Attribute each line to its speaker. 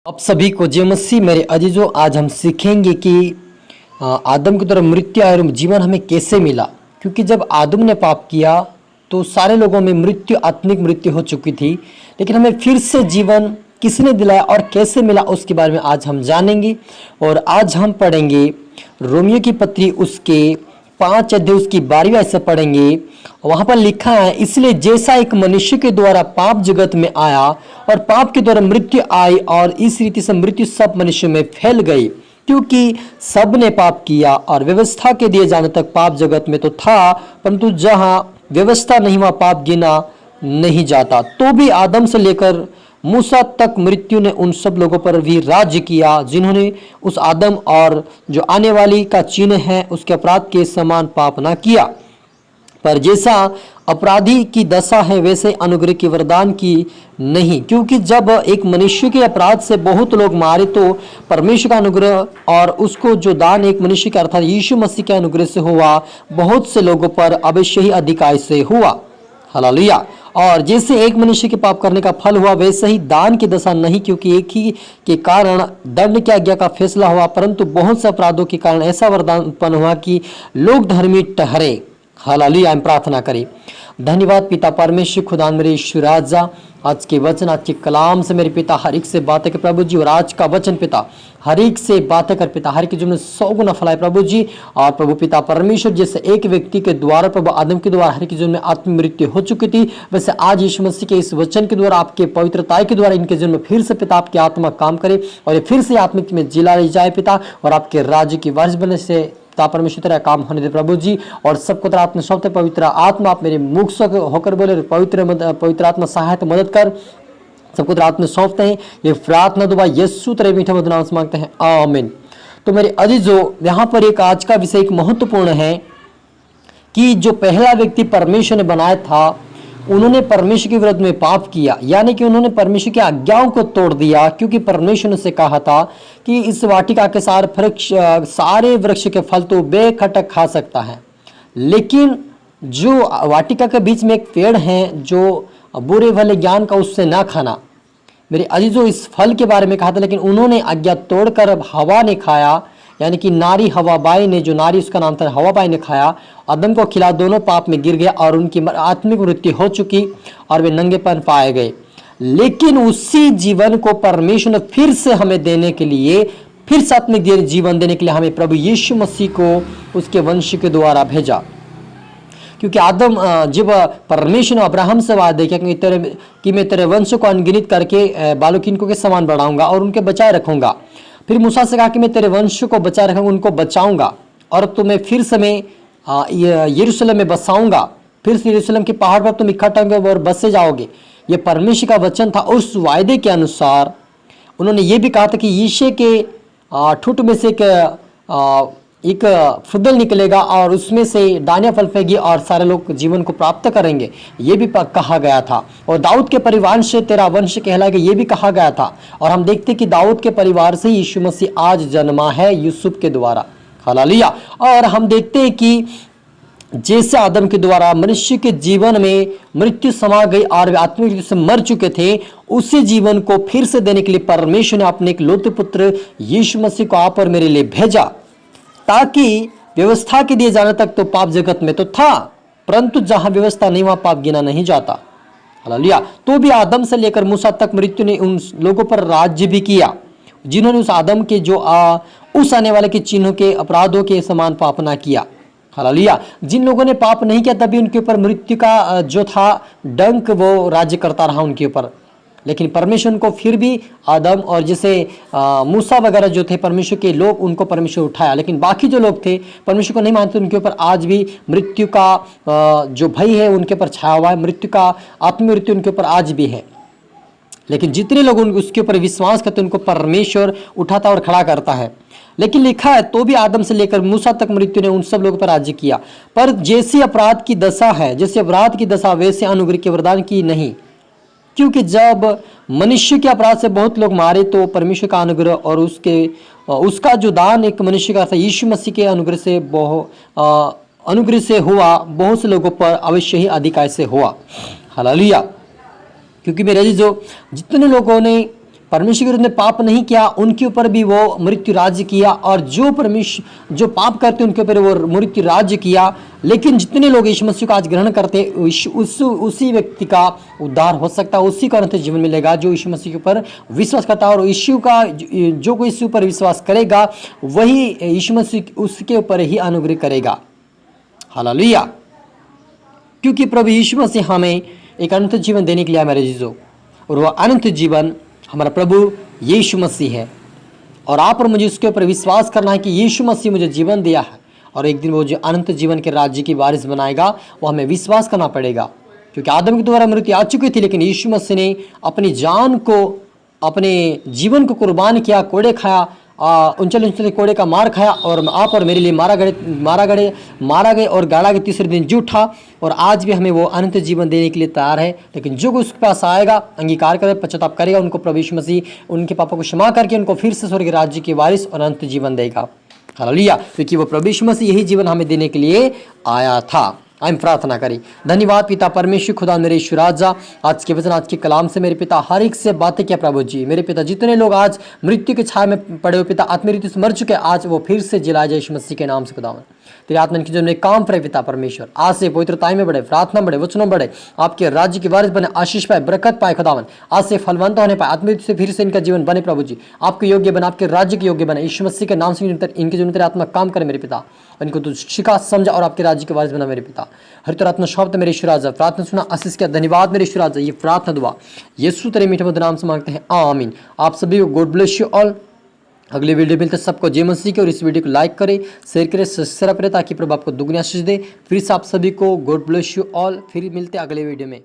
Speaker 1: आप सभी को जय मसीह। मेरे अजीजों, आज हम सीखेंगे कि आदम की तरह मृत्यु और जीवन हमें कैसे मिला। क्योंकि जब आदम ने पाप किया तो सारे लोगों में मृत्यु, आत्मिक मृत्यु हो चुकी थी, लेकिन हमें फिर से जीवन किसने दिलाया और कैसे मिला उसके बारे में आज हम जानेंगे। और आज हम पढ़ेंगे रोमियो की पत्री, उसके 5 अध्याय उसकी 12वीं आयत से पढ़ेंगे। वहां पर लिखा है, इसलिए जैसा एक मनुष्य के द्वारा पाप जगत में आया और पाप के द्वारा मृत्यु आई, और इस रीति से मृत्यु सब मनुष्य में फैल गई, क्योंकि सब ने पाप किया। और व्यवस्था के दिए जाने तक पाप जगत में तो था, परंतु जहां व्यवस्था नहीं वहां पाप गिना नहीं जाता। तो भी आदम से लेकर मूसा तक मृत्यु ने उन सब लोगों पर भी राज्य किया जिन्होंने उस आदम और जो आने वाली का चिन्ह है उसके अपराध के समान पाप ना किया। पर जैसा अपराधी की दशा है वैसे अनुग्रह की वरदान की नहीं, क्योंकि जब एक मनुष्य के अपराध से बहुत लोग मारे तो परमेश्वर का अनुग्रह और उसको जो दान एक मनुष्य के अर्थात यीशु मसीह के अनुग्रह से हुआ, बहुत से लोगों पर अवश्य ही अधिकार से हुआ। हालेलुया। और जैसे एक मनुष्य के पाप करने का फल हुआ वैसे ही दान की दशा नहीं, क्योंकि एक ही के कारण दंड की आज्ञा का फैसला हुआ, परंतु बहुत से अपराधों के कारण ऐसा वरदान उत्पन्न हुआ कि लोग धर्मी ठहरे। हालेलुया। हम प्रार्थना करें। धन्यवाद पिता परमेश्वर खुदा मेरे ईश्वर राजा, आज के वचन, आज के कलाम से मेरे पिता हर एक से बातें कर प्रभु जी। और आज का वचन पिता हर एक से बातें कर पिता, हर एक के जीवन में 100 गुना फैलाए प्रभु जी। और प्रभु पिता परमेश्वर, जैसे एक व्यक्ति के द्वारा प्रभु आदम के द्वारा हर एक के जीवन में आत्म मृत्यु हो चुकी थी, वैसे आज यीशु मसीह के इस वचन के द्वारा, आपके पवित्रता के द्वारा इनके जीवन में फिर से पिता आपकी आत्मा काम करे और ये फिर से आत्मिक में जिला ले जाए पिता, और आपके राज्य की वारिस बनने से परमेश्वर तेरा काम होने दे प्रभु जी। और सबको तेरा आत्मा सौंपते, पवित्र आत्मा आप मेरे मुख से होकर बोले, पवित्र आत्मा सहायता मदद कर, सबको तेरा आत्मा सौंपते हैं। ये प्रार्थना दुआ यीशु तेरे मीठे मधुर नाम से मांगते हैं, आमीन। तो मेरे अजीजों, यहाँ पर एक आज का विषय एक महत्वपूर्ण है कि जो पहला व्यक्ति परमेश्वर ने बनाया था उन्होंने परमेश्वर के विरुद्ध में पाप किया, यानी कि उन्होंने परमेश्वर की आज्ञाओं को तोड़ दिया। क्योंकि परमेश्वर ने से कहा था कि इस वाटिका के सारे वृक्ष के फल तो बेखटक खा सकता है, लेकिन जो वाटिका के बीच में एक पेड़ है जो बुरे भले ज्ञान का, उससे ना खाना। मेरे अजीजों, इस फल के बारे में कहा था, लेकिन उन्होंने आज्ञा तोड़कर अब हवा ने खाया, यानी कि नारी हवाबाई ने, जो नारी उसका नाम था हवाबाई ने खाया, आदम को खिला, दोनों पाप में गिर गया और उनकी आत्मिक मृत्यु हो चुकी और वे नंगेपन पाए गए। लेकिन उसी जीवन को परमेश्वर ने फिर से हमें देने के लिए, फिर से आत्मिक जीवन देने के लिए हमें प्रभु यीशु मसीह को उसके वंश के द्वारा भेजा। क्योंकि आदम, जब परमेश्वर ने अब्राहम से वादा किया कि मैं तेरे वंश को अनगिनत करके बालकिनकों के समान बढ़ाऊंगा और उनके बचाए रखूंगा। फिर मूसा से कहा कि मैं तेरे वंश को बचाए रखूंगा, उनको बचाऊंगा, और तुम्हें फिर से मैं यरूशलेम में बसाऊंगा। फिर से यरूशलेम के पहाड़ पर तुम इकट्ठा होंगे और बसे जाओगे। ये परमेश्वर का वचन था। उस वायदे के अनुसार उन्होंने ये भी कहा था कि यीशे के ठूठ में से एक फुदल निकलेगा और उसमें से दानिया फल फेंगी और सारे लोग जीवन को प्राप्त करेंगे, ये भी कहा गया था। और दाऊद के परिवार से तेरा वंश कहलाएगा, ये भी कहा गया था। और हम देखते कि दाऊद के परिवार से यीशु मसीह आज जन्मा है यूसुफ के द्वारा। हालेलुया। और हम देखते हैं कि जैसे आदम के द्वारा मनुष्य के जीवन में मृत्यु समा गई और वे आत्मिक रूप से मर चुके थे, उसी जीवन को फिर से देने के लिए परमेश्वर ने अपने एक लौते पुत्र यीशु मसीह को आप और मेरे लिए भेजा, ताकि व्यवस्था के दिए जाने तक तो पाप जगत में तो था, परंतु जहां व्यवस्था नहीं वहां पाप गिना नहीं जाता। हालेलुया। तो भी आदम से लेकर मूसा तक मृत्यु ने उन लोगों पर राज्य भी किया जिन्होंने उस आदम के जो उस आने वाले के चिन्हों के अपराधों के समान पाप ना किया। हालेलुया। जिन लोगों ने पाप नहीं किया तभी उनके ऊपर मृत्यु का जो था डंक वो राज्य करता रहा उनके ऊपर, लेकिन परमेश्वर को फिर भी आदम और जैसे मूसा वगैरह जो थे परमेश्वर के लोग, उनको परमेश्वर उठाया, लेकिन बाकी जो लोग थे परमेश्वर को नहीं मानते, उनके ऊपर आज भी मृत्यु का जो भय है उनके ऊपर छाया हुआ है। मृत्यु का आत्ममृत्यु उनके ऊपर आज भी है, लेकिन जितने लोग उसके ऊपर विश्वास करते उनको परमेश्वर उठाता और खड़ा करता है। लेकिन लिखा है, तो भी आदम से लेकर मूसा तक मृत्यु ने उन सब लोगों पर राज्य किया। पर जैसी अपराध की दशा है, जैसे अपराध की दशा वैसे अनुग्रह के वरदान की नहीं। क्योंकि जब मनुष्य के अपराध से बहुत लोग मारे तो परमेश्वर का अनुग्रह और उसका जो दान एक मनुष्य का था यीशु मसीह के अनुग्रह से हुआ, बहुत से लोगों पर अवश्य ही अधिकार से हुआ। हालेलुया। क्योंकि मेरे जो जितने लोगों ने परमेश्वर के विरुद्ध में पाप नहीं किया उनके ऊपर भी वो मृत्यु राज्य किया, और जो पाप करते उनके ऊपर वो मृत्यु राज्य किया। लेकिन जितने लोग यीशु मसीह को आज ग्रहण करते उसी व्यक्ति का उद्धार हो सकता है, उसी का अनंत जीवन मिलेगा जो यीशु मसीह के ऊपर विश्वास करता है। और जो कोई यीशु पर विश्वास करेगा वही यीशु मसीह उसके ऊपर ही अनुग्रह करेगा। हालेलुया। क्योंकि प्रभु यीशु मसीह हमें एक अनंत जीवन देने के लिए मेरे जीजो, और वह अनंत जीवन हमारा प्रभु यीशु मसीह है। और आप और मुझे उसके ऊपर विश्वास करना है कि यीशु मसीह मुझे जीवन दिया है और एक दिन वो जो अनंत जीवन के राज्य की वारिस बनाएगा, वो हमें विश्वास करना पड़ेगा। क्योंकि आदम के द्वारा मृत्यु आ चुकी थी, लेकिन यीशु मसीह ने अपनी जान को, अपने जीवन को कुर्बान किया, कोड़े खाया, उनचले कोड़े का मार खाया, और आप और मेरे लिए मारा गए और गाड़ा के तीसरे दिन जी उठा। और आज भी हमें वो अनंत जीवन देने के लिए तैयार है। लेकिन जो कोई उसके पास आएगा, अंगीकार करेगा, पश्चाताप करेगा, उनको प्रभु यीशु मसीह उनके पापों को क्षमा करके उनको फिर से स्वर्ग राज्य की वारिस और अनंत जीवन देगा। हालेलुया। क्योंकि वो प्रभु यीशु मसीह यही जीवन हमें देने के लिए आया था। हम प्रार्थना करें। धन्यवाद पिता परमेश्वर खुदा मेरे ईश्वर राजा, आज के वचन, आज के कलाम से मेरे पिता हर एक से बातें किया प्रभु जी। मेरे पिता जितने लोग आज मृत्यु के छाया में पड़े हुए पिता, आत्मीय रीति से मर चुके, आज वो फिर से जिलाए जाए यीशु मसीह के नाम से खुदावन। तेरे आत्मा की जो में काम करे पिता परमेश्वर, आज से पवित्रता में बढ़े, प्रार्थना बढ़े, वचनों बढ़े, आपके राज्य की वारिस बने, आशीष पाए, बरकत पाए खुदावन। आज से फलवंत होने पाए, आत्मीय रीति से फिर से इनका जीवन बने प्रभु जी, आपके योग्य बने, आपके राज्य के योग्य बने। यीशु मसीह के नाम से इनके जो तेरे आत्मा काम करे मेरे पिता, इनको तू शिखा समझा और आपके राज्य के वारिस बना मेरे पिता। हर तरह आत्मा शब्द मेरे ईश्वर राजा, प्रार्थना सुना, आशीष किया, धन्यवाद मेरे ईश्वर राजा। ये प्रार्थना दुआ यीशु तेरे मीठे मधुर नाम से मांगते हैं, आमीन। आप सभी को गॉड ब्लेस यू ऑल। अगले वीडियो मिलते सबको जय मसीह के, और इस वीडियो को लाइक करें, शेयर करें, सब्सक्राइब करें, ताकि प्रभु आपको दुगनी आशीष दे। फिर से आप सभी को गॉड ब्लेस यू ऑल। फिर मिलते अगले वीडियो में।